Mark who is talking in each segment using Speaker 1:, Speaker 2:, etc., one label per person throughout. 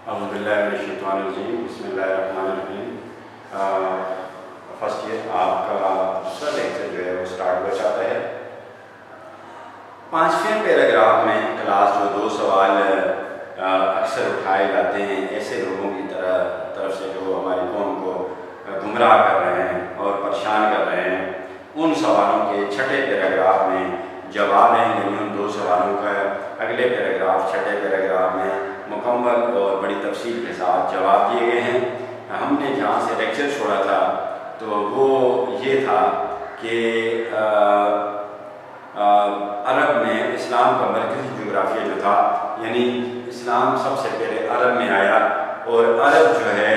Speaker 1: اعوذ باللہ من الشیطان الرجیم بسم اللہ الرحمن الرحیم۔ فرسٹ ایئر آپ کا دوسرا لیکچر جو ہے وہ اسٹارٹ ہوا چاہتا ہے۔ 5ویں پیراگراف میں کلاس جو 2 سوال اکثر اٹھائے جاتے ہیں ایسے لوگوں کی طرف سے جو ہماری قوم کو گمراہ کر رہے ہیں اور پریشان کر رہے ہیں، ان سوالوں کے 6ٹھے پیراگراف میں جواب ہیں، یعنی ان 2 سوالوں کا اگلے پیراگراف 6ٹھے پیراگراف میں مکمل اور بڑی تفصیل کے ساتھ جواب دیے گئے ہیں۔ ہم نے جہاں سے لیکچر چھوڑا تھا تو وہ یہ تھا کہ عرب میں اسلام کا مرکزی جغرافیہ جو تھا، یعنی اسلام سب سے پہلے عرب میں آیا اور عرب جو ہے،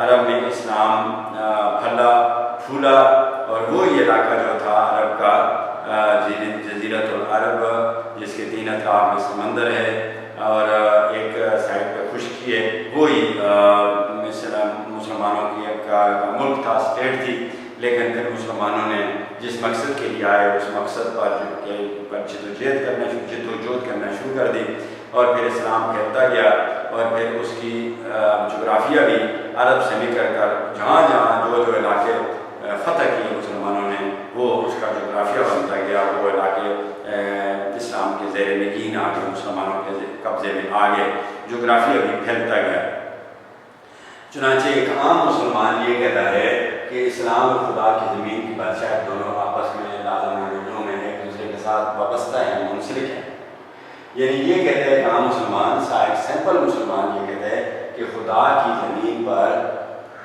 Speaker 1: عرب میں اسلام پھلا پھولا اور وہ علاقہ جو تھا عرب کا جزیرۃ العرب، جس کے 3 اطراف میں سمندر ہے اور ایک سائڈ پہ خشکی ہے، وہی مسلمانوں کی ایک ملک تھا، اسٹیٹ تھی۔ لیکن پھر مسلمانوں نے جس مقصد کے لیے آئے اس مقصد پر جدوجہد کرنا شروع کر دی اور پھر اسلام پھیلتا گیا اور پھر اس کی جغرافیہ بھی عرب سے نکل کر جہاں جہاں جو علاقے فتح کیے مسلمانوں نے، وہ اس کا جغرافیہ بنتا گیا، وہ علاقے اسلام کے زیر نگین آ گئے، مسلمانوں کے قبضے میں آ گئے، جغرافیہ بھی پھیلتا گیا۔ چنانچہ ایک عام مسلمان یہ کہتا ہے کہ اسلام اور خدا کی زمین کی بادشاہت دونوں آپس میں لازم وجوہ میں ایک دوسرے کے ساتھ وابستہ ہیں، منسلک ہیں۔ یعنی یہ کہتا ہے کہ عام مسلمان، ایک سمپل مسلمان یہ کہتا ہے کہ خدا کی زمین پر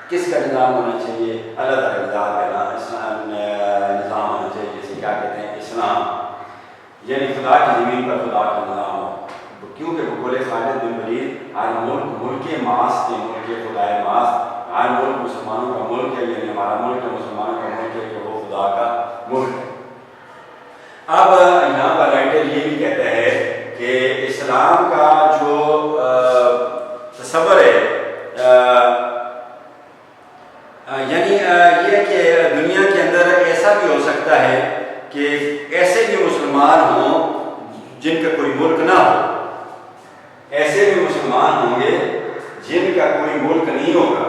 Speaker 1: کس کا نظام ہونا چاہیے؟ اللہ تعالیٰ کا نظام ہونا چاہیے، جسے کیا کہتے ہیں؟ اسلام۔ یعنی خدا کی زمین پر خدا کا نظام ہو، کیونکہ بقول خالد بن ولید ہر ملک ماس کے ملک خدائے ماس، ہر ملک مسلمانوں کا ملک ہے، یعنی ہمارا ملک مسلمانوں کا ملک ہے کہ وہ خدا کا ملک ہے۔ اب یہاں پر رائٹر یہ بھی کہتا ہے کہ اسلام کا جو تصور ہے، یعنی یہ کہ دنیا کے اندر ایسا بھی ہو سکتا ہے کہ ایسے بھی مسلمان ہوں جن کا کوئی ملک نہ ہو، ایسے بھی مسلمان ہوں گے جن کا کوئی ملک نہیں ہوگا،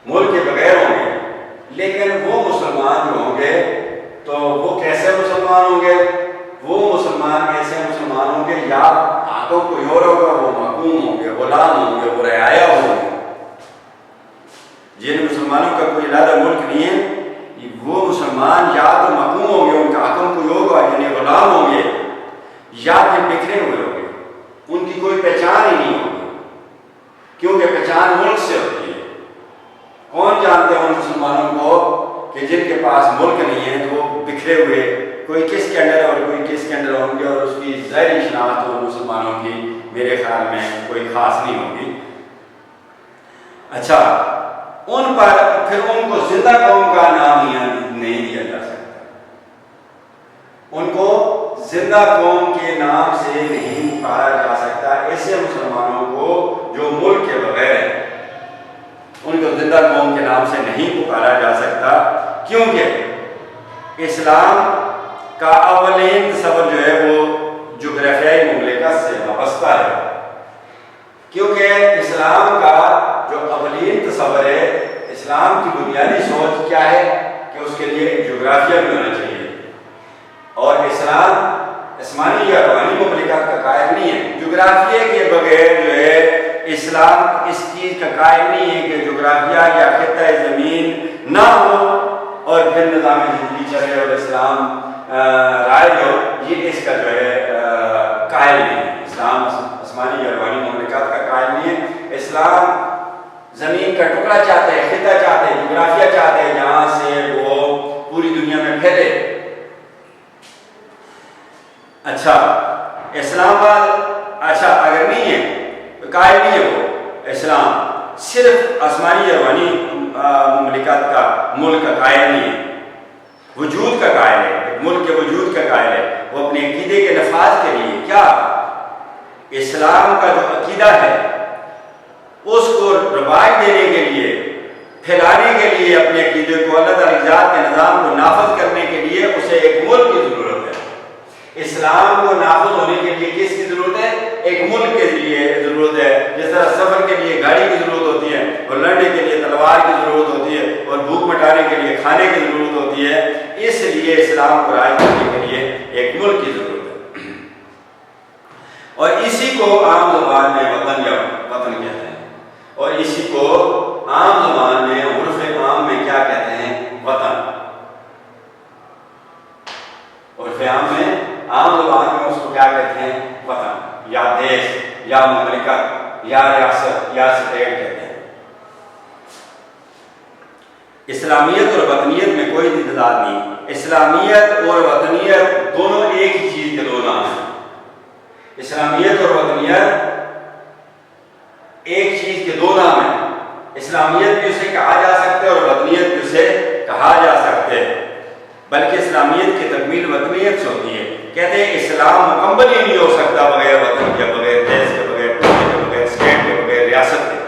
Speaker 1: ملک کے بغیر ہوں گے، لیکن وہ مسلمان جو ہوں گے تو وہ کیسے مسلمان ہوں گے؟ وہ مسلمان ایسے مسلمان ہوں گے یا ہاتھوں کوئی اور ہوگا، وہ محکوم ہوں گے، غلام ہوں گے، وہ رعایا ہوں گے۔ جن مسلمانوں کا کوئی علیحدہ ملک نہیں ہے، وہ مسلمان یا تو محکوم ہوں گے، ان کا حکم کوئی ہوگا، یعنی غلام ہوں گے، یا پھر بکھرے ہوئے ہوں گے، ان کی کوئی پہچان ہی نہیں ہوگی، کیونکہ پہچان ملک سے ہوتی ہے۔ کون جانتے ہیں ان مسلمانوں کو کہ جن کے پاس ملک نہیں ہے تو وہ بکھرے ہوئے، کوئی کس کے انڈر اور کوئی کس کے انڈر ہوں گے، اور اس کی ظاہری شناخت ان مسلمانوں کی میرے خیال میں کوئی خاص نہیں ہوگی۔ اچھا، ان پر پھر ان کو زندہ قوم کا نام نہیں دیا جا سکتا، ان کو زندہ قوم کے نام سے نہیں پکارا جا سکتا۔ ایسے مسلمانوں کو جو ملک کے بغیر ہیں، ان کو زندہ قوم کے نام سے نہیں پکارا جا سکتا، کیونکہ اسلام کا اولین تصور جو ہے وہ جغرافیائی مملکت سے وابستہ ہے۔ کیونکہ اسلام کا جو اولین تصور ہے، اسلام کی بنیادی سوچ کیا ہے کہ اس کے لیے ایک جغرافیہ بھی ہونا چاہیے، اور اسلام آسمانی یا روحانی مملکت کا قائل نہیں ہے۔ جغرافیے کے بغیر جو ہے اسلام اس چیز کا قائل نہیں ہے کہ جغرافیہ یا خطہ زمین نہ ہو اور پھر نظام زندگی چلے اور اسلام رائج ہو، یہ اس کا جو ہے قائل نہیں ہے۔ اسلام آسمانی یا روحانی مملکت کا قائل نہیں ہے۔ اسلام زمین کا ٹکڑا چاہتے ہیں، خطہ چاہتے ہیں، جغرافیہ چاہتے ہیں جہاں سے وہ پوری دنیا میں پھیلے۔ اچھا، اسلام آباد اچھا اگر نہیں ہے، قائل نہیں ہے وہ اسلام، صرف آسمانی یا روحانی مملکت کا ملک کا قائل نہیں ہے، وجود کا قائل ہے، ایک ملک کے وجود کا قائل ہے۔ وہ اپنے عقیدے کے نفاذ کے لیے کیا اسلام کا جو عقیدہ ہے اس کو رواج دینے کے لیے، پھیلانے کے لیے، اپنے عقیدے کو اللہ تعالیٰ کی ذات کے نظام کو نافذ کرنے کے لیے اسے ایک ملک کی ضرورت ہے۔ اسلام کو نافذ ہونے کے لیے کس کی ضرورت ہے؟ ایک ملک کے لیے ضرورت ہے جس طرح سفر کے لیے گاڑی کی ضرورت ہوتی ہے اور لڑنے کے لیے تلوار کی ضرورت ہوتی ہے اور بھوک مٹانے کے لیے کھانے کی ضرورت ہوتی ہے، اس لیے اسلام کو رائج کرنے کے لیے ایک ملک کی ضرورت ہے، اور اسی کو عام زبان میں وطن یا وطن کہتے ہیں، اور اسی کو عام زبان میں عرف عام میں کیا کہتے ہیں؟ وطن۔ عرف عام میں عام زبان میں اس کو کیا کہتے ہیں؟ وطن یا دیش یا مملکت یا ریاست یا اسٹیٹ کہتے ہیں۔ اسلامیت اور وطنیت میں کوئی تضاد نہیں، اسلامیت اور وطنیت دونوں ایک ہی چیز کے دو نام ہیں۔ اسلامیت اور وطنیت ایک چیز کے دو نام ہیں، اسلامیت بھی اسے کہا جا سکتا ہے اور وطنیت بھی اسے کہا جا سکتا ہے، بلکہ اسلامیت کی تکمیل وطنیت سے ہوتی ہے۔ کہتے ہیں اسلام مکمل ہی نہیں ہو سکتا بغیر وطن کے، بغیر دیش کے، بغیر قوم کے، بغیر اسٹیٹ کے، بغیر ریاست کے،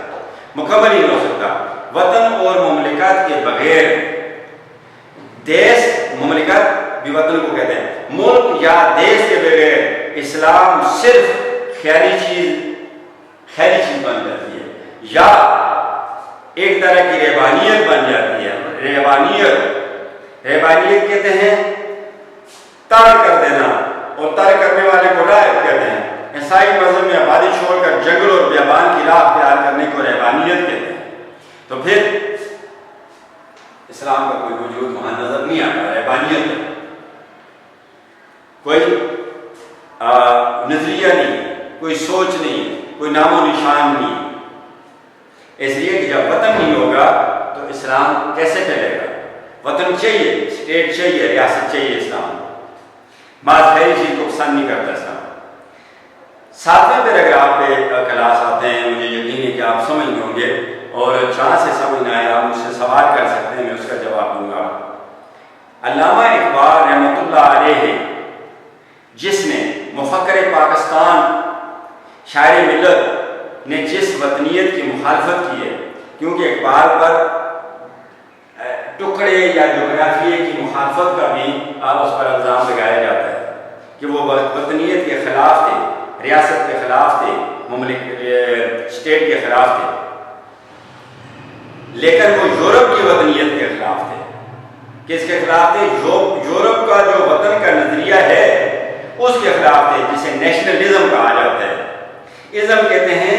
Speaker 1: مکمل ہی نہیں ہو سکتا۔ وطن اور مملکت کے بغیر، دیش مملکت بھی وطن کو کہتے ہیں، ملک یا دیش کے بغیر اسلام صرف خیالی چیز بن جاتی ہے، یا ایک طرح کی رہبانیت بن جاتی ہے۔ رہبانیت کہتے ہیں ترک کر دینا، اور ترک کرنے والے کو راہب کہتے ہیں۔ عیسائی مذہب میں آبادی چھوڑ کر جنگل اور بیابان کی راہ اختیار کرنے کو رہبانیت کہتے ہیں۔ تو پھر اسلام کا کوئی وجود وہاں نظر نہیں آتا، رہبانیت ہے، کوئی نظریہ نہیں، کوئی سوچ نہیں، کوئی نام و نشان نہیں۔ اس لیے کہ جب وطن نہیں ہوگا تو اسلام کیسے پھیلے گا؟ وطن چاہیے، اسٹیٹ چاہیے، ریاست چاہیے اسلام، بعض خیری چیز کو پسند نہیں کرتا اسلام۔ 7ویں پیراگراف پہ کلاس آتے ہیں، مجھے یقین ہے کہ آپ سمجھ گئے ہوں گے، اور جہاں سے سمجھ نہ آئے آپ مجھ سے سوال کر سکتے ہیں، میں اس کا جواب دوں گا۔ علامہ اقبال رحمۃ اللہ علیہ، جس نے مفکر پاکستان، شاعر ملت نے جس وطنیت کی مخالفت کی ہے، کیونکہ اقبال پر ٹکڑے یا جغرافیے کی مخالفت کا بھی اس پر الزام لگایا جاتا ہے کہ وہ وطنیت کے خلاف تھے، ریاست کے خلاف تھے، اسٹیٹ کے خلاف تھے، لیکن وہ یورپ کی وطنیت کے خلاف تھے۔ کس کے خلاف تھے؟ یورپ کا جو وطن کا نظریہ ہے اس کے خلاف تھے، جسے نیشنلزم کہا جاتا ہے۔ ازم کہتے ہیں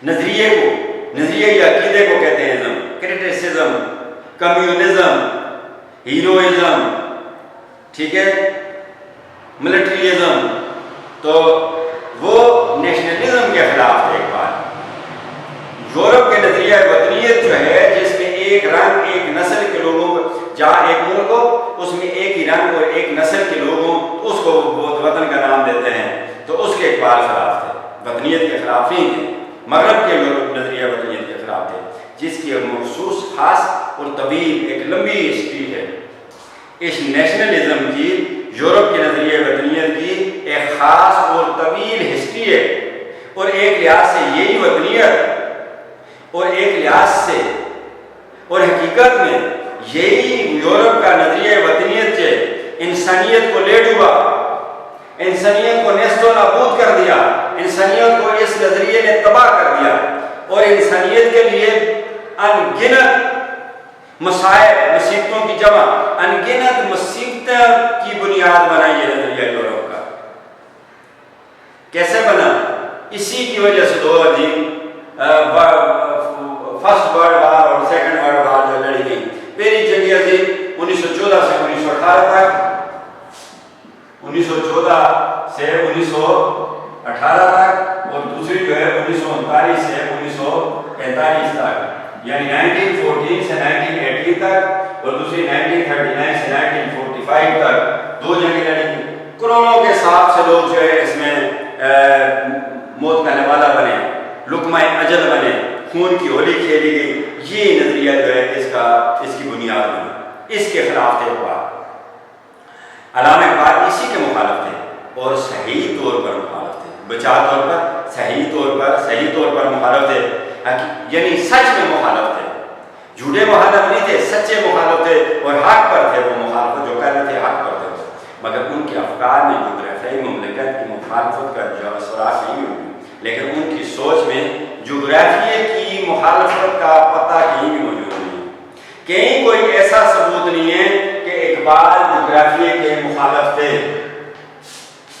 Speaker 1: نظریے کو، نظریے یا عقیدے کو کہتے ہیں ازم۔ کرٹیسزم، کمیونزم، ہیروئزم، ٹھیک ہے، ملٹریزم، تو وہ نیشنلزم کے خلاف تھے اقبال۔ یورپ کے نظریہ وطنیت جو ہے، جس میں ایک رنگ ایک نسل کے لوگوں کو، جہاں ایک ملک ہو اس میں ایک ہی رنگ اور ایک نسل کے لوگ ہوں، اس کو وہ وطن کا نام دیتے ہیں، تو اس کے اقبال خلاف تھے، وطنیت کے خلاف ہی تھے۔ مغرب کے یورپ نظریہ وطنیت کے خلاف تھے، جس کی ایک مخصوص خاص اور طویل ایک لمبی ہسٹری ہے۔ اس نیشنلزم کی، یورپ کے نظریہ وطنیت کی ایک خاص اور طویل ہسٹری ہے، اور ایک لحاظ سے یہی وطنیت، اور ایک لحاظ سے اور حقیقت میں یہی یورپ کا نظریہ وطنیت سے انسانیت کو لے ڈوبا، انسانیت کو نیست و نابود کر دیا، انسانیت کو اس نظریے نے تباہ کر دیا، اور انسانیت کے لیے ان گنت مصائب، مصیبتوں کی جمع، ان گنت مصیبتوں کی بنیاد بنائی ہے نظریہ یورپ کا۔ کیسے بنا؟ اسی کی وجہ سے دو عظیم فرسٹ ورلڈ وار اور سیکنڈ ورلڈ وار جو لڑی گئی۔ پہلی جنگ عظیم 1914 سے 1918 تک، 1914 سے 1918 تک، اور دوسری جو ہے 1939 سے 1945 تک، یعنی 1914 سے 1918 تک، اور دوسری 1939 سے 1945 تک، دو جنگیں لڑی گئی۔ کروڑوں کے حساب سے لوگ جو ہے اس میں موت کا نوالا بنے، لقمہ اجل بنے، خون کی ہولی کھیلی گئی۔ یہ نظریہ جو ہے اس کی بنیاد بنی، اس کے خلاف تھے اقبال۔ علامہ اقبال اسی کے مخالف تھے، اور صحیح طور پر مخالف تھے، بچا طور پر، صحیح طور پر مخالف تھے، یعنی سچ میں مخالف تھے، جھوٹے مخالف نہیں تھے، سچے مخالف تھے، اور حق پر تھے۔ وہ مخالفت جو کر رہے تھے حق پر تھے، مگر ان کے افکار میں جغرافیائی مملکت کی مخالفت کا جو اثرات نہیں ہوئی، لیکن ان کی سوچ میں جغرافیے کی مخالفت کا پتہ کہیں بھی موجود نہیں ہے. کہیں کوئی ایسا ثبوت نہیں ہے کہ اقبال جغرافیے کے مخالف تھے.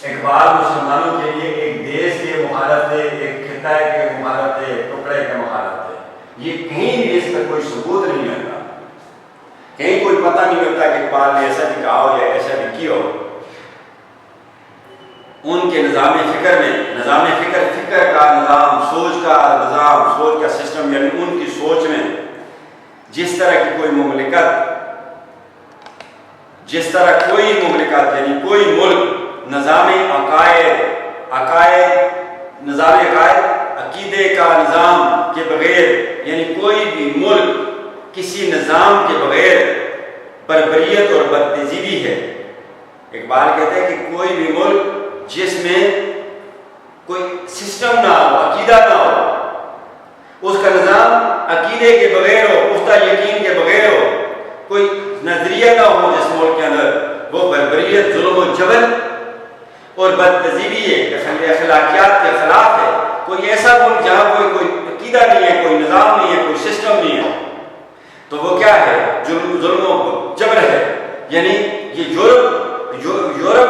Speaker 1: اقبال مسلمانوں کے لیے ایک دیش کے مخالف تھے, ایک خطے کے مخالف تھے, ٹکڑے کے مخالف تھے. یہ کہیں بھی اس پر کوئی ثبوت نہیں ملتا, کہیں کوئی پتہ نہیں ملتا کہ اقبال نے ایسا بھی کہا ہو یا ایسا بھی کیا ہو. ان کے نظام فکر میں, نظام فکر کا نظام, سوچ کا نظام, سوچ کا سسٹم, یعنی ان کی سوچ میں جس طرح کی کوئی مملکت, جس طرح کوئی مملکت یعنی کوئی ملک نظام نظام عقیدے کا نظام کے بغیر, یعنی کوئی بھی ملک کسی نظام کے بغیر بربریت اور بدتہذیبی ہے. اقبال کہتے ہیں کہ کوئی بھی ملک جس میں کوئی سسٹم نہ ہو, عقیدہ نہ ہو, اس کا نظام عقیدے کے بغیر ہو, پختہ یقین کے بغیر ہو, کوئی نظریہ نہ ہو جس ملک کے اندر, وہ بربریت, ظلم و جبر اور بدتہذیبی ہے, اخلاقیات کے خلاف ہے. کوئی ایسا ملک جہاں کوئی عقیدہ نہیں ہے, کوئی نظام نہیں ہے, کوئی سسٹم نہیں ہے, تو وہ کیا ہے؟ ظلم و جبر ہے. یعنی یہ یورپ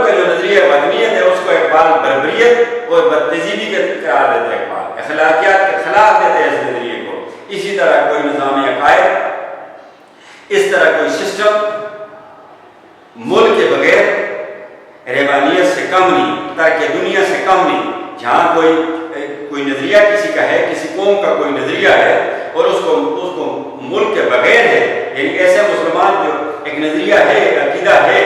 Speaker 1: کا جو نظریہ وطنیت ہے اس کو اقبال بربریت اور بدتہذیبی کے قرار دیتے ہیں. اقبال اخلاقیات کے خلاف دیتے ہیں اس نظریے کو. اسی طرح کوئی نظام عقائد, اس طرح کوئی سسٹم ملک کے بغیر رہبانیت سے کم نہیں, ترک دنیا سے کم نہیں. جہاں کوئی نظریہ کسی کا ہے, کسی قوم کا کوئی نظریہ ہے اور اس کو ملک کے بغیر ہے, یعنی ایسے مسلمان جو ایک نظریہ ہے, عقیدہ ہے,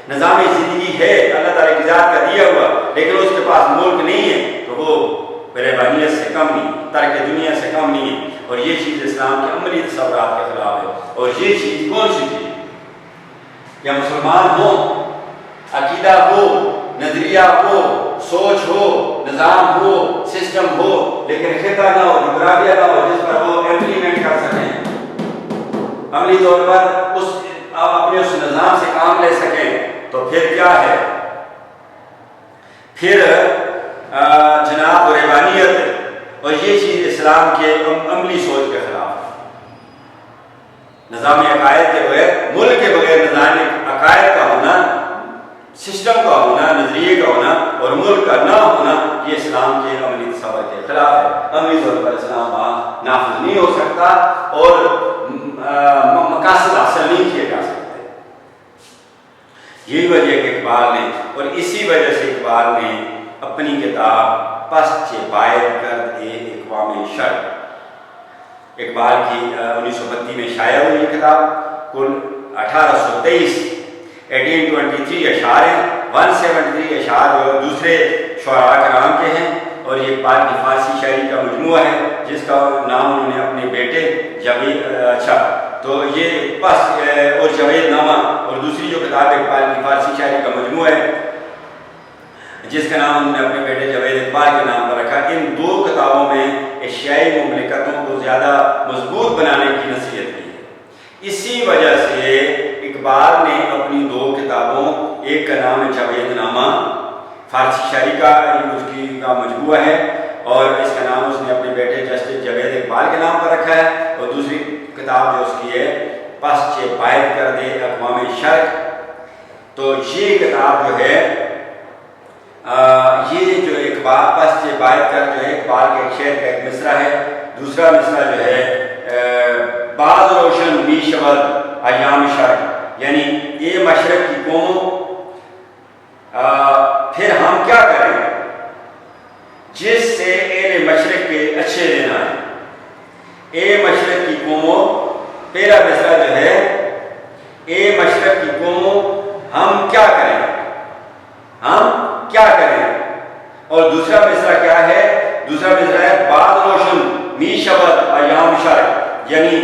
Speaker 1: نظام زندگی ہے اللہ تعالیٰ کی ذات کا دیا ہوا, لیکن اس کے پاس ملک نہیں ہے, تو وہ رہبانیت سے کم نہیں, ترک دنیا سے کم نہیں ہے. اور یہ چیز اسلام کے عملی تصورات کے خلاف ہے. اور یہ چیز کون سی چیز؟ یا مسلمان ہو, عقیدہ ہو, نظریہ ہو, سوچ ہو, نظام ہو, سسٹم ہو, لیکن خطہ نہ ہو, جغرافیہ نہ ہو جس پر وہ امپلیمنٹ کر سکیں, عملی طور پر اپنے اس نظام سے کام لے سکیں, تو پھر کیا ہے؟ پھر جناب رہبانیت ہے. اور یہ چیز اسلام کے عملی سوچ کے خلاف ہے. نظام عقائد کے بغیر, ملک کے بغیر نظام عقائد کا ہونا, سسٹم کا ہونا, نظریے کا ہونا اور ملک کا نہ ہونا, یہ اسلام کے عملی تصور کے خلاف ہے. عملی طور پر اسلام وہاں نافذ نہیں ہو سکتا اور مقاصد حاصل نہیں کیے جا سکتے. یہی وجہ کہ اقبال نے, اور اسی وجہ سے اقبال نے اپنی کتاب پس چہ باید کرد اقوام شرق, اقبال کی 1932 میں شائع ہوئی یہ کتاب. کل 1823 اشعار ہیں, 173 اشعار جو دوسرے شعراء کرام کے ہیں, اور یہ اقبال کی فارسی شاعری کا مجموعہ ہے جس کا نام انہوں نے اپنے بیٹے تو یہ پس اور جاوید نامہ, اور دوسری جو کتاب اقبال کی فارسی شاعری کا مجموعہ ہے جس کا نام انہوں نے اپنے بیٹے جاوید اقبال کے نام پر رکھا. ان دو کتابوں میں ایشیائی مملکتوں کو زیادہ مضبوط بنانے کی نصیحت کی ہے. اسی وجہ سے اقبال نے اپنی دو کتابوں, ایک کا نام ہے جاوید نامہ, فارسی شاعری کا اس کی کا مجموعہ ہے, اور اس کا نام اس نے اپنے بیٹے جسٹس جاوید اقبال کے نام پر رکھا ہے. اور دوسری کتاب جو اس کی ہے پس چہ باید کرد اقوام شرق. تو یہ کتاب جو ہے, یہ جو اقبال پس چہ باید کرد جو ہے اقبال کے ایک شعر کا ایک مصرع ہے. دوسرا مصرع جو ہے باز روشن می شود ایام شرق, یعنی یہ مشرق کی قوموں پھر ہم کیا کریں جس سے اہل مشرق کے اچھے دن آئے. اے مشرق کی قوموں, پہلا مصرع جو ہے اے مشرق کی قوموں ہم کیا کریں, ہم کیا کریں. اور دوسرا مصرع کیا ہے؟ دوسرا مصرع ہے باز روشن می شود ایام شرق, یعنی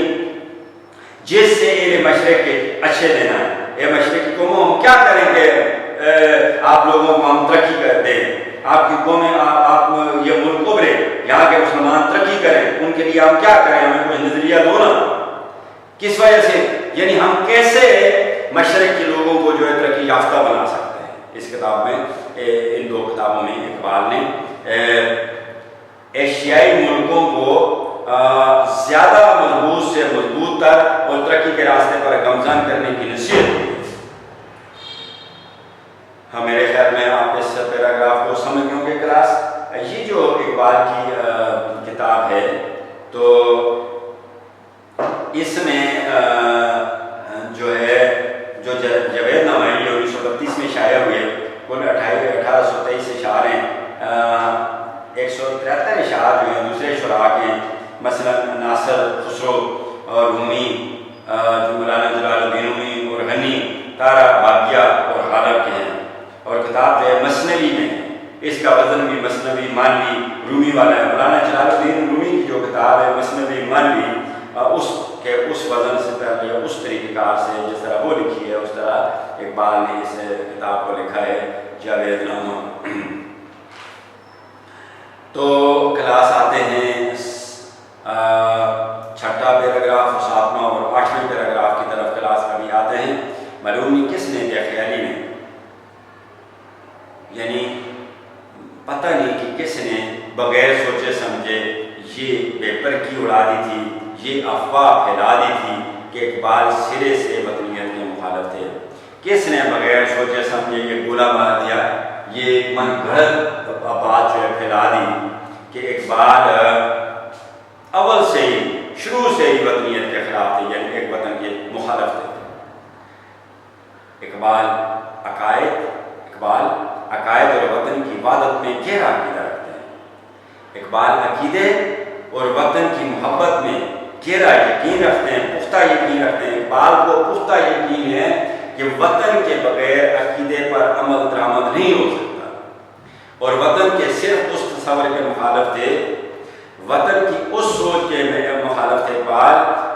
Speaker 1: جس سے اہل مشرق کے اچھے دن آئے. اے مشرق کی قوموں ہم کیا کریں کہ آپ لوگوں کو ہم ترقی کر دیں, آپ کی قومیں, آپ یہ ملک ابھرے, یہاں کے مسلمان ترقی کریں, ان کے لیے ہم کیا کریں, ہمیں کوئی نظریہ دو نا. کس وجہ سے, یعنی ہم کیسے مشرق کے لوگوں کو جو ہے ترقی یافتہ بنا سکتے ہیں. اس کتاب میں, ان دو کتابوں میں اقبال نے ایشیائی ملکوں کو زیادہ مضبوط سے مضبوط تر اور ترقی کے راستے پر گامزن کرنے کی نصیحت دی۔ میرے خیال میں آپ اس پیراگراف کو سمجھ گئے ہوں گے کلاس۔ یہ جو اقبال کی کتاب ہے تو اس میں جو ہے جو جاوید نامہ 1932 میں شائع ہوئے، کل 1823 اشعار ہیں، 173 اشعار جو ہیں دوسرے شعراء کے ہیں، مثلا ناصر، خسرو اور رومی، جو مولانا جلال الدین رومی اور غنی، تارا، باقیہ اور غالب کے ہیں، اور کتاب جو ہے مثنوی میں ہے، اس کا وزن بھی مثنوی مانوی رومی والا ہے۔ مولانا جلال الدین رومی کی جو کتاب ہے مثنوی مانوی، اس وزن سے پہلے اس طریقہ کار سے جس طرح وہ لکھی ہے اس طرح اقبال نے اس کتاب کو لکھا ہے، جاوید نامہ۔ تو کلاس آتے ہیں چھٹا پیراگراف، 7واں اور 8ویں پیراگراف کی طرف کلاس ابھی آتے ہیں۔ معلوم نہیں کس نے بے خیالی نے، یعنی پتہ نہیں کہ کس نے بغیر سوچے سمجھے یہ پیپر کی اڑا دی تھی، یہ افواہ پھیلا دی تھی کہ اقبال سرے سے وطنیت کے مخالف تھے۔ کس نے بغیر سوچے سمجھے یہ گولہ مار دیا، یہ من گھڑت بات جو ہے پھیلا دی کہ اقبال اول سے ہی شروع سے ہی وطنیت کے خلاف تھے، یعنی ایک وطن کے مخالف تھے۔ اقبال عقائد اور وطن کی عبادت میں گہرا عقیدہ رکھتے ہیں۔ اقبال عقیدے اور وطن کی محبت میں گہرا یقین رکھتے ہیں، پختہ یقین رکھتے ہیں۔ اقبال کو پختہ یقین ہے کہ وطن کے بغیر عقیدے پر عمل درآمد نہیں ہو سکتا، اور وطن کے صرف اس تصور کے مخالف تھے، وطن کی اس سوچ کے مخالف تھے اقبال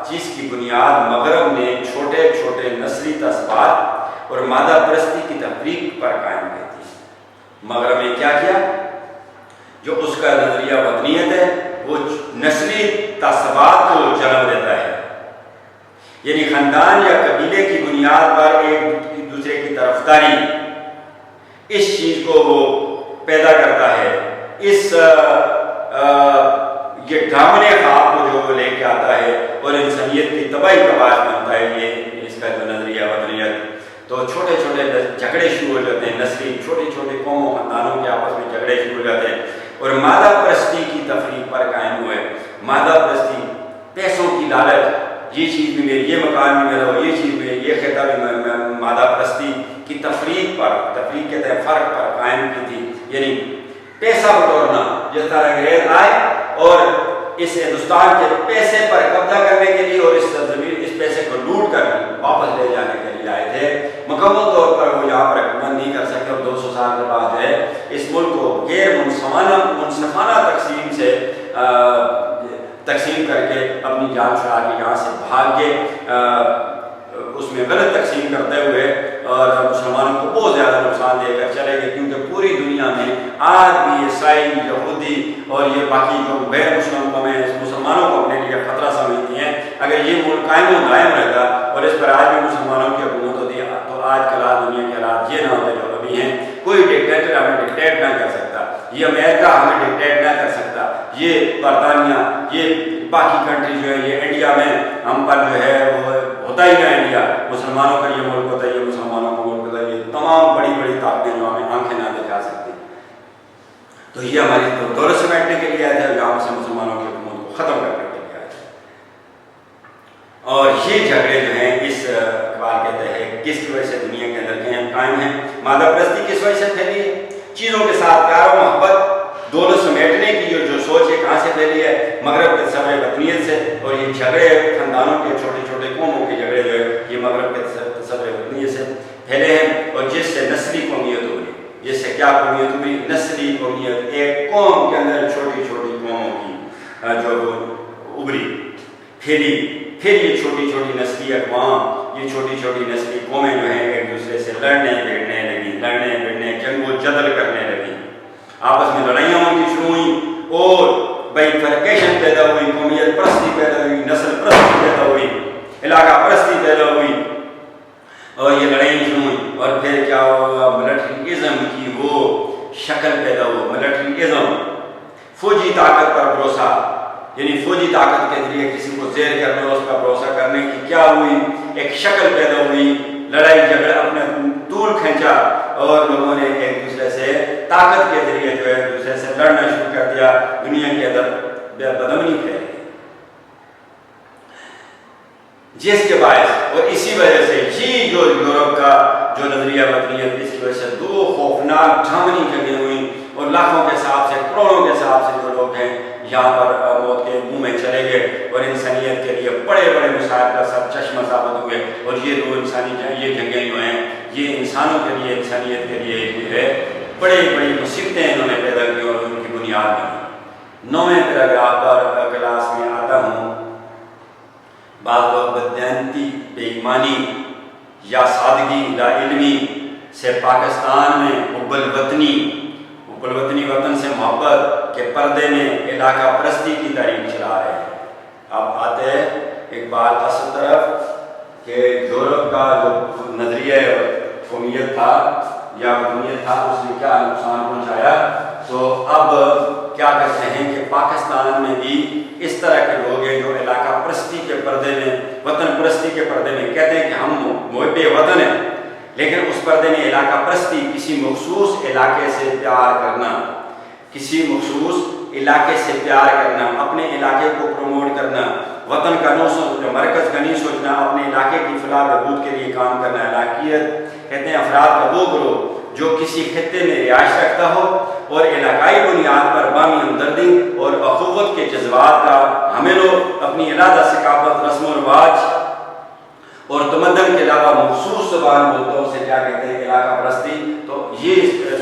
Speaker 1: جس کی بنیاد مغرب نے چھوٹے چھوٹے نسلی تعصبات اور مادہ پرستی کی تفریق پر قائم کی تھی۔ مغرب نے کیا کیا؟ جو اس کا نظریہ وطنیت ہے وہ نسلی تعصبات کو جنم دیتا ہے، یعنی خاندان یا قبیلے کی بنیاد پر ایک دوسرے کی طرفداری، اس چیز کو وہ پیدا کرتا ہے، اس یہ ڈھامنے خواب کو جو وہ لے کے آتا ہے اور انسانیت کی تباہی کا باعث بنتا ہے یہ اس کا جو نظریہ وطنیت۔ تو چھوٹے چھوٹے جھگڑے شروع ہو جاتے ہیں، نسلی چھوٹی چھوٹی قوموں خاندانوں کے آپس میں جھگڑے شروع ہو جاتے ہیں، اور مادہ پرستی کی تفریق پر قائم ہوئے۔ مادہ پرستی، پیسوں کی لالچ، یہ چیز بھی میری، یہ مکان بھی میرا ہو، یہ چیز بھی، یہ خطہ بھی، مادہ پرستی کی تفریق کہتے ہیں فرق پر قائم کی تھی، یعنی پیسہ بٹورنا، جس طرح انگریز آئے اور اس ہندوستان کے پیسے پر قبضہ کرنے کے لیے اور اس زمین اس پیسے کو لوٹ کر واپس لے جانے کے لیے آئے تھے، مکمل طور پر وہ یہاں پر حکومت نہیں کر سکے، اور 200 سال کے بعد جو ہے اس ملک کو غیر منصفانہ تقسیم کر کے اپنی جان چھڑا کے یہاں سے بھاگ کے اس میں غلط تقسیم کرتے ہوئے اور مسلمانوں کو بہت زیادہ نقصان دے کر چلے گئے، کیونکہ پوری دنیا میں آج بھی عیسائی، یہودی اور یہ باقی جو غیر مسلم قومیں مسلمانوں کو اپنے لیے خطرہ سمجھتی ہیں۔ اگر یہ ملک قائم و دائم رہتا اور اس پر آج بھی مسلمانوں کی حکومت ہوتی تو آج کل دنیا کے حالات یہ نہ ہوتے جو ابھی ہیں۔ کوئی ڈکٹیٹر ہمیں ڈکٹیٹ نہ کر سکتا، یہ امریکہ ہمیں ڈکٹیٹ نہ کر سکتا، یہ برطانیہ، یہ باقی کنٹری جو ہے، یہ انڈیا میں ہم پر جو ہے وہ ہوتا ہی نہ، انڈیا مسلمانوں کا یہ ملک ہوتا ہے، یہ مسلمانوں کا ملک ہوتا ہے، یہ تمام بڑی بڑی طاقتیں جو ہمیں آنکھیں نہ دکھا سکتی۔ تو یہ ہماری دور سمیٹنے کے لیے آئے تھے، یہاں سے مسلمانوں کی حکومت کو ختم کرنے کے لیے آئے تھے۔ اور یہ جھگڑے جو ہیں اس اقبال کہتے ہیں کس کی وجہ سے دنیا کے اندر قائم ہیں؟ مادہ پرستی کس وجہ سے پھیلی ہے؟ چیزوں کے ساتھ پیار و محبت، دولت سمیٹنے کی جو سوچ ہے کہاں سے پھیلی ہے؟ مغرب کے تصور وطنیت سے، اور یہ جھگڑے خاندانوں کے چھوٹے چھوٹے قوموں کے جھگڑے جو ہے یہ مغرب کے تصور وطنیت سے پھیلے ہیں، اور جس سے نسلی قومیت ہوئی، جس سے کیا قومیت ہوئی؟ نسلی قومیت، ایک قوم کے اندر چھوٹی چھوٹی قوموں کی جو ابری پھیلی، پھر یہ چھوٹی چھوٹی نسلی اقوام، یہ چھوٹی چھوٹی نسلی قومیں جو ہیں ایک دوسرے سے لڑنے بڑھنے جنگ و جدل کرنے لگی، آپس میں لڑائیاں ان کی شروع ہوئیں، اور بائیفرکیشن پیدا ہوئی، قومیت پرستی پیدا ہوئی، نسل پرستی پیدا ہوئی، علاقہ پرستی پیدا ہوئی، اور یہ لڑائیاں شروع ہوئی، اور پھر کیا ہوا؟ ملٹریزم کی وہ شکل پیدا ہوا، ملٹریزم، فوجی طاقت پر بھروسہ، یعنی فوجی طاقت کے ذریعے کسی کو زیر کرنے اور اس پر بھروسہ کرنے کی کیا ہوئی، ایک شکل پیدا ہوئی، لڑائی جھگڑا اپنے طول کھینچا اور لوگوں نے ایک دوسرے سے طاقت کے ذریعے جو ہے ایک دوسرے سے لڑنا شروع کر دیا، دنیا کے اندر بدامنی پھیلی، جس کے باعث اور اسی وجہ سے یہ جو یورپ کا جو نظریہ وطنیت، اس کی وجہ سے دو خوفناک جھامنی جگہ ہوئی اور لاکھوں کے حساب سے کروڑوں کے حساب سے جو لوگ ہیں یہاں پر موت کے منہ میں چلے گئے اور انسانیت کے لیے بڑے بڑے مسائل کا سب چشمہ ثابت ہوئے، اور یہ دو یہ جنگیں جو ہیں یہ انسانوں کے لیے، انسانیت کے لیے جو ہے بڑی بڑی مصیبتیں انہوں نے پیدا کی اور ان کی بنیاد بنی۔ 9ویں پیراگراف پر کلاس میں آتا ہوں، بعض لوگ بددیانتی، بے ایمانی یا سادگی لا علمی سے پاکستان میں حب الوطنی وطن سے محبت کے پردے میں علاقہ پرستی کی تحریک چلا رہے ہیں۔ اب آتے ہیں اقبال اصل طرف کہ یورپ کا جو نظریہ قومیت تھا یا وطنیت تھا اس نے کیا نقصان پہنچایا، تو اب کیا کرتے ہیں کہ پاکستان میں بھی اس طرح کے لوگ ہیں جو علاقہ پرستی کے پردے میں، وطن پرستی کے پردے میں کہتے ہیں کہ ہم محب وطن ہیں، لیکن اس پردے میں علاقہ پرستی، کسی مخصوص علاقے سے پیار کرنا، کسی مخصوص علاقے سے پیار کرنا، اپنے علاقے کو پروموٹ کرنا، وطن کا نو سوچنا، مرکز کا نہیں سوچنا، اپنے علاقے کی فلاح بہبود کے لیے کام کرنا۔ علاقیت کہتے ہیں افراد کا وہ گروہ جو کسی خطے میں رہائش رکھتا ہو اور علاقائی بنیاد پر باہمی ہمدردی اور اخوت کے جذبات کا حامل ہو، اپنی علیحدہ ثقافت، رسم و رواج اور تمدن کے علاوہ مخصوص زبان بولتوں سے کیا کہتے ہیں علاقہ پرستی۔ تو یہ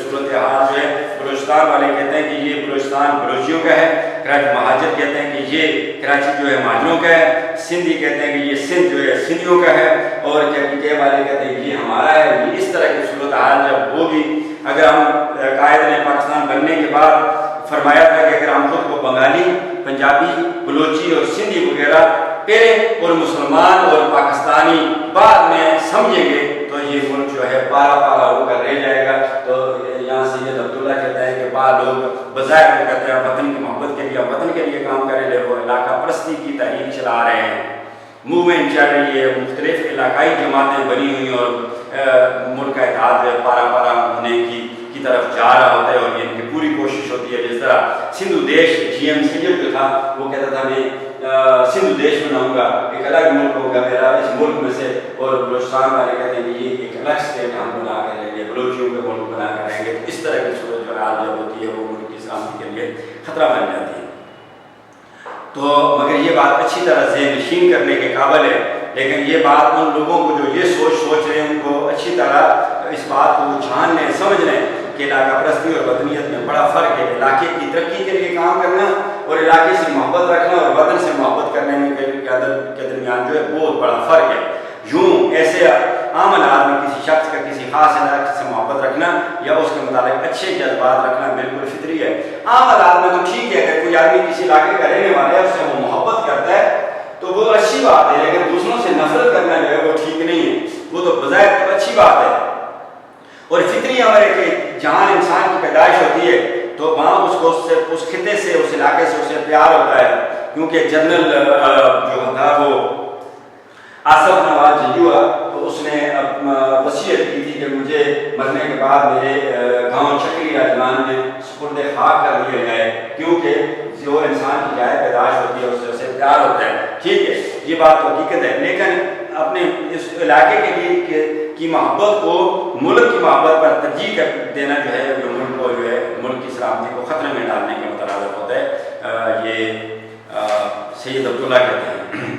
Speaker 1: صورتحال جو ہے بلوچستان والے کہتے ہیں کہ یہ بلوچستان بلوچیوں کا ہے، کراچی مہاجر کہتے ہیں کہ یہ کراچی جو ہے مہاجروں کا ہے، سندھی کہتے ہیں کہ یہ سندھ جو ہے سندھیوں کا ہے، اور کے والے کہتے ہیں کہ یہ ہمارا ہے۔ یہ اس طرح کی صورتحال جب ہوگی، اگر ہم قائد نے پاکستان بننے کے بعد فرمایا تھا کہ اگر ہم خود کو بنگالی، پنجابی، بلوچی اور سندھی وغیرہ پہلے اور مسلمان اور پاکستانی بعد میں سمجھیں گے تو یہ ملک جو ہے پارا پارا ہو کر رہ جائے گا۔ تو یہاں سید عبداللہ کہتا ہے کہ بعض لوگ بظاہر میں کہتے ہیں وطن کی محبت کے لیے، وطن کے لیے کام کریں، لے وہ علاقہ پرستی کی تحریک چلا رہے ہیں، موومنٹ چل رہی ہے، مختلف علاقائی جماعتیں بنی ہوئی اور ملک کا اتحاد پارا پارا ہونے کی طرف جا رہا ہوتا ہے، اور یہ ان کی پوری کوشش ہوتی ہے۔ جس طرح سندھو دیش جی ایم سید جو تھا وہ کہتا تھا میں سندھو دیش بناؤں گا، ایک الگ ملک ہوگا میرا اس ملک میں سے، اور بلوچستان والے کہتے ہیں کہ یہ ایک الگ اسٹیٹ ہم بنا کر رہیں گے، بلوچیوں کے ملک بنا کر رہیں گے۔ تو اس طرح کی صورت جو حال جب ہوتی ہے وہ ملک کی سلامتی کے لیے خطرہ بن جاتی ہے۔ تو مگر یہ بات اچھی طرح ذہن نشین کرنے کے قابل ہے، لیکن یہ بات ان لوگوں کو جو یہ سوچ رہے ہیں ان کو اچھی طرح اس بات کو جان لیں، سمجھ لیں کہ علاقہ پرستی اور وطنیت میں بڑا فرق ہے۔ علاقے کی ترقی کے لیے کام کرنا اور علاقے سے محبت رکھنا اور وطن سے محبت کرنے میں کے درمیان جو ہے بہت بڑا فرق ہے۔ یوں ایسے عام آدمی کسی شخص کا کسی خاص علاقے سے محبت رکھنا یا اس کے متعلق اچھے جذبات رکھنا بالکل فطری ہے۔ عام آدمی تو ٹھیک ہے، اگر کوئی آدمی کسی علاقے کا رہنے والا ہے اس سے وہ محبت کرتا ہے تو وہ اچھی بات ہے، لیکن دوسروں سے نفرت کرنا جو ہے وہ ٹھیک نہیں ہے، وہ تو بظاہر تو اچھی بات ہے۔ اور فطری امر ہے کہ جہاں انسان کی پیدائش ہوتی ہے تو وہاں اس کو اس خطے سے، اس علاقے سے اسے پیار ہوتا ہے، کیونکہ جنرل جو تھا وہ آصف نواز جنجوعہ، تو اس نے وصیت کی تھی کہ مجھے مرنے کے بعد میرے گاؤں چکری راجمان میں سپرد خاک کر دیا جائے، کیونکہ جو انسان کی جائے پیدائش ہوتی ہے اس سے اسے پیار ہوتا ہے۔ ٹھیک ہے، یہ بات تو حقیقت ہے، لیکن اپنے اس علاقے کے لیے کی محبت کو ملک کی محبت پر ترجیح دینا جو ہے جو ملک کو جو ہے ملک کی سلامتی کو خطرے میں ڈالنے کے مترادف ہوتا ہے، یہ سید عبداللہ کہتے ہیں۔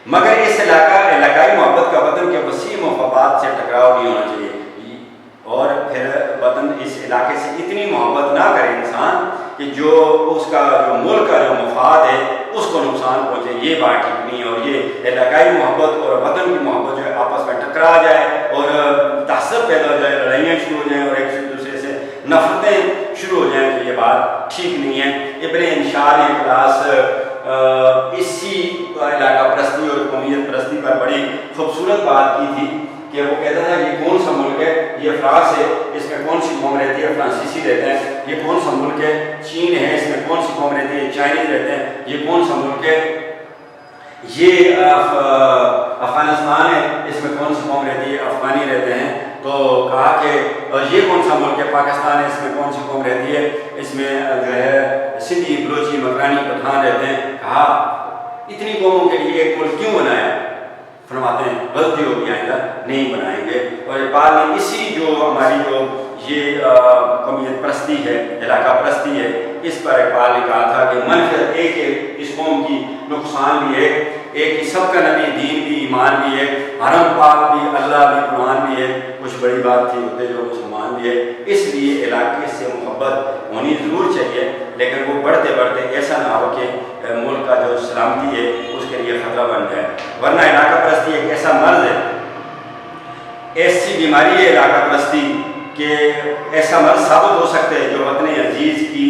Speaker 1: مگر اس علاقائی محبت کا وطن کے وسیع مفادات سے ٹکراؤ نہیں ہونا چاہیے، اور پھر وطن اس علاقے سے اتنی محبت نہ کرے انسان کہ جو اس کا جو ملک کا جو مفاد ہے اس کو نقصان پہنچے، یہ بات ٹھیک نہیں ہے۔ اور یہ علاقائی محبت اور وطن کی محبت جو ہے آپس میں ٹکرا جائے اور تعصب پیدا ہو جائے، لڑائیاں شروع ہو جائیں اور ایک دوسرے سے نفرتیں شروع ہو جائیں، تو یہ بات ٹھیک نہیں ہے۔ ابن انشاء نے کلاس اسی علاقہ پرستی اور قومیت پرستی پر بڑی خوبصورت بات کی تھی کہ وہ کہتا تھا یہ کون سا ملک ہے، یہ فرانس ہے، اس میں کون سی قوم رہتی ہے، فرانسیسی رہتے ہیں، یہ کون سا ملک ہے، چین ہے، اس میں کون سی قوم رہتی ہے، چائنیز رہتے ہیں، یہ کون سا ملک ہے، یہ افغانستان ہے، اس میں کون سی قوم رہتی ہے، افغانی رہتے ہیں۔ تو کہا کہ یہ کون سا ملک ہے، پاکستان ہے، اس میں کون سی قوم رہتی ہے، اس میں جو ہے سندھی، بلوچی، مکرانی، پٹھان رہتے ہیں۔ کہا اتنی قوموں کے لیے ایک ملک کیوں بنایا؟ فرماتے ہیں غلطی ہوگی، آئندہ نہیں بنائیں گے۔ اور اقبال نے اسی جو ہماری جو یہ قومیت پرستی ہے، علاقہ پرستی ہے، اس پر اقبال نے کہا تھا کہ منفرد ایک ہے اس قوم کی، نقصان بھی ہے ایک ہی، سب کا نبی، دین بھی، ایمان بھی ہے، حرم پاک بھی، اللہ بھی، قرآن بھی ہے، کچھ بڑی بات تھی ہوتے جو مسلمان بھی ہے۔ اس لیے علاقے سے محبت ہونی ضرور چاہیے، لیکن وہ بڑھتے بڑھتے ایسا نہ ہو کہ ملک کا جو سلامتی ہے اس کے لیے خطرہ بن جائے، ورنہ علاقہ پرستی ایک ایسا مرض ہے، ایسی بیماری ہے علاقہ پرستی کہ ایسا مرض ثابت ہو سکتا ہے جو وطن عزیز کی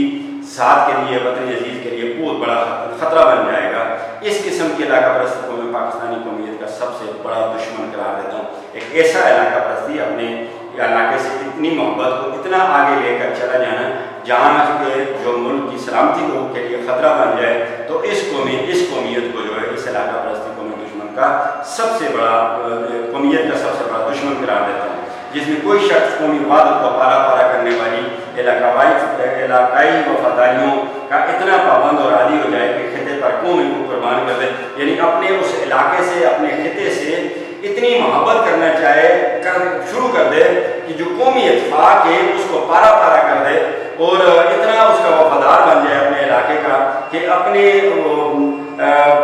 Speaker 1: ذات کے لیے، وطن عزیز کے لیے بہت بڑا خطرہ بن جائے گا۔ اس قسم کی علاقہ پرستی کو میں پاکستانی قومیت کا سب سے بڑا دشمن قرار دیتا ہوں۔ ایک ایسا علاقہ پرستی، اپنے علاقے سے اتنی محبت کو اتنا آگے لے کر چلا جانا جہاں کے جو ملک کی سلامتی کو کے لیے خطرہ بن جائے، تو اس قومیت کو جو ہے، اس علاقہ پرستی کو میں دشمن کا سب سے بڑا، قومیت کا سب سے بڑا دشمن قرار دیتا ہوں، جس میں کوئی شخص قومی وحدت کو پارا پارا کرنے والی علاقائی وفاداریوں کا اتنا پابند اور عادی ہو جائے کہ خطے پر قوم کو قربان کر دے، یعنی اپنے اس علاقے سے، اپنے خطے سے اتنی محبت کرنا شروع کر دے کہ جو قومی اتفاق ہے اس کو پارا پارا کر دے، اور اتنا اس کا وفادار بن جائے اپنے علاقے کا کہ اپنے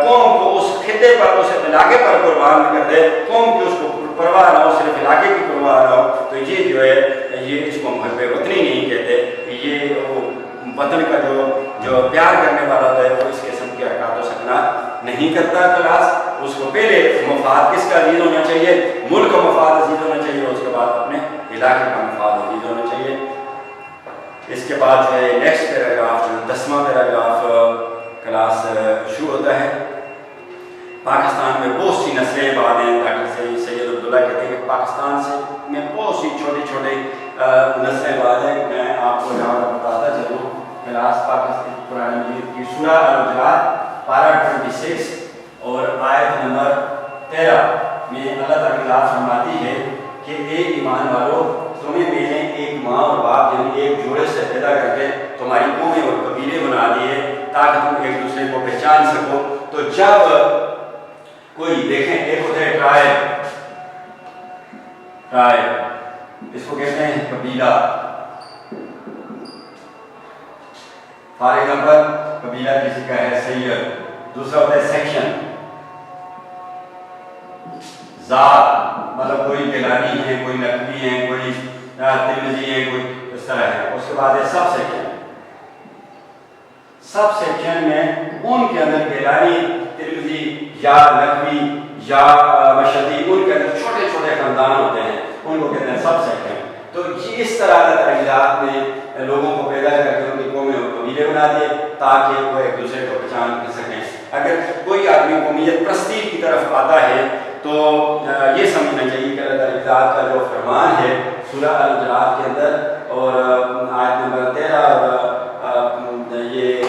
Speaker 1: قوم کو اس خطے پر، اس علاقے پر قربان کر دے، قوم کی اس کو پرواہ نہ ہو، صرف علاقے کی پرواہ نہ ہو۔ تو یہ جو ہے، یہ اس کو محب وطنی نہیں کہتے، یہ وطن کا جو پیار کرنے والا ہوتا ہے وہ اس قسم کی حرکات و سکنات نہیں کرتا۔ کلاس اس کو پہلے مفاد کس کا عزیز ہونا چاہیے، ملک کا مفاد عزیز ہونا چاہیے، اس کے بعد اپنے علاقے کا مفاد عزیز ہونا چاہیے۔ اس کے بعد جو ہے نیکسٹ پیراگراف، جو 10واں پیراگراف کلاس شروع ہوتا ہے۔ پاکستان میں بہت سی نسلیں بعد ہیں، ڈاکٹر سید عبداللہ کہتے ہیں کہ پاکستان سے میں بہت سی چھوٹی چھوٹی نسلیں بعد ہیں۔ میں آپ کو یہاں بتاتا چلوں، کلاس پاکستان قرآن مجید کی سورہ الحجرات پارہ 26 اور آیت نمبر 13 میں اللہ تعالیٰ ذات فرماتی ہے کہ اے ایمان والو، تمہیں میں نے ایک ماں اور باپ یعنی ایک جوڑے سے پیدا کر کے تمہاری قومیں اور قبیلے بنا دیے تاکہ تم ایک دوسرے کو پہچان سکو۔ تو جب کوئی دیکھیں، ایک ہوتا ہے ٹرائب، اس کو کہتے ہیں قبیلہ، فار ایگزامپل قبیلہ کسی کا ہے سید، دوسرا ہوتا ہے سیکشن، ذات، مطلب کوئی گیلانی ہے، کوئی نقوی ہے، کوئی ترمذی ہے، کوئی اس طرح ہے۔ اس کے بعد ہے سب سیکشن۔ سب سیکشن میں ان کے اندر گیلانی، ترمذی یا نقوی یا مشہدی، ان کے اندر چھوٹے چھوٹے خاندان ہوتے ہیں، ان کو کہتے ہیں سب سیکشن۔ تو یہ اس طرح کے ترجیحات نے لوگوں کو پیدا کر کے ان کی قومیں اور قبیلے بنا دیے تاکہ وہ ایک دوسرے کو پہچان کر سکیں۔ اگر کوئی آدمی قومیت پرستی کی طرف آتا ہے تو یہ سمجھنا چاہیے کہ اللہ تعالیٰ کا جو فرمان ہے سورہ الحجرات کے اندر اور آیت نمبر 13 اور یہ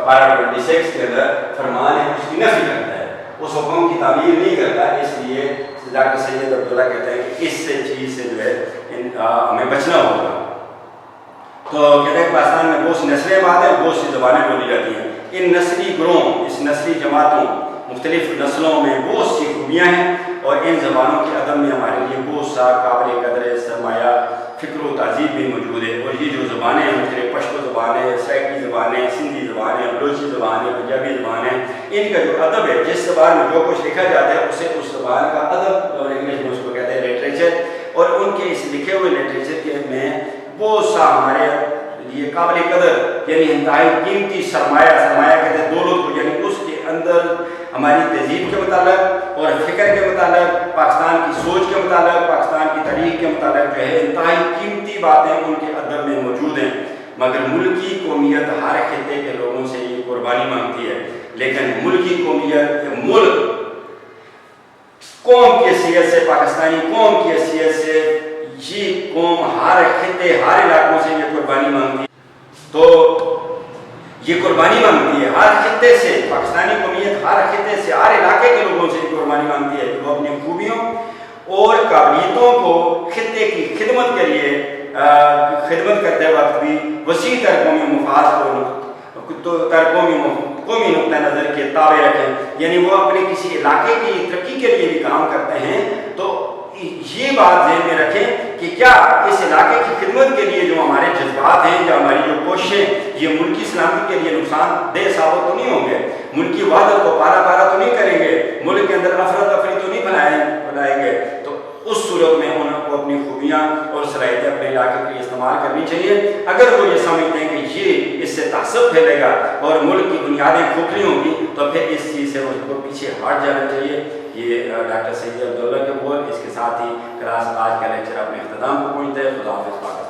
Speaker 1: پارہ 26 کے اندر فرمان ہے، اس کی نفی کرتا ہے، اس حکم کی تعمیل نہیں کرتا۔ اس لیے ڈاکٹر سید عبداللہ کہتے ہیں کہ اس سے چیز سے جو ہے ہمیں بچنا ہوگا۔ تو کہتے ہیں پاکستان میں بہت سی نسلیں بعد ہیں، بہت سی زبانیں بولی جاتی ہیں۔ ان نسلی گروہوں، اس نسلی جماعتوں، مختلف نسلوں میں بہت سی خوبیاں ہیں اور ان زبانوں کے ادب میں ہمارے لیے بہت سا قابل قدر سرمایہ فکر و تہذیب بھی موجود ہے۔ اور یہ جو زبانیں ہیں، مختلف پشتو زبانیں، سرائکی زبانیں، سندھی زبانیں، بلوچی زبانیں، پنجابی زبانیں، ان کا جو ادب ہے، جس زبان میں جو کچھ لکھا جاتا ہے اسے اس زبان کا ادب، اور انگلش میں اس کو کہتے ہیں لٹریچر، اور ان کے اس لکھے ہوئے لٹریچر کے میں بہت سا ہمارے یہ قابل قدر یعنی انتہائی قیمتی سرمایہ کہتے ہیں دولت کو، یعنی اس کے اندر ہماری تہذیب کے متعلق اور فکر کے متعلق، پاکستان کی سوچ کے متعلق، پاکستان کی تاریخ کے متعلق جو ہے انتہائی قیمتی باتیں ان کے ادب میں موجود ہیں۔ مگر ملکی قومیت ہر خطے کے لوگوں سے یہ قربانی مانگتی ہے، لیکن ملکی قومیت، ملک قوم کی حیثیت سے، پاکستانی قوم کی حیثیت سے یہ قوم ہر خطے ہر علاقوں سے یہ قربانی مانگتی ہے، تو یہ قربانی مانگتی ہے ہر خطے سے، پاکستانی قومیت ہر خطے سے ہر علاقے کے لوگوں سے یہ قربانی مانگتی ہے کہ وہ اپنی خوبیوں اور قابلیتوں کو خطے کی خدمت کے لیے خدمت کرتے وقت بھی وسیع تر قومی مفاد قومی نقطہ نظر کے تابع رکھیں، یعنی وہ اپنے کسی علاقے کی ترقی کے لیے بھی کام کرتے ہیں تو یہ بات ذہن میں رکھیں کہ کیا اس علاقے کی خدمت کے لیے جو ہمارے جذبات ہیں یا ہماری جو کوششیں یہ ملکی سلامتی کے لیے نقصان دہ ثابت تو نہیں ہوں گے، ملکی وحدت کو پارا پارا تو نہیں کریں گے، ملک کے اندر افراتفری تو نہیں بنائیں گے، تو اس صورت میں ان کو اپنی خوبیاں اور صلاحیتیں اپنے علاقے کے لیے استعمال کرنی چاہیے۔ اگر وہ یہ سمجھتے ہیں کہ یہ اس سے تعصب پھیلے گا اور ملک کی بنیادیں کھوکھلی ہوں گی تو پھر اس چیز سے ان کو پیچھے ہٹ جانا چاہیے۔ یہ ڈاکٹر سید عبداللہ کے بول، اس کے ساتھ ہی کلاس آج کا لیکچر اپنے اختتام کو پہنچتا ہے۔ خدا حافظ۔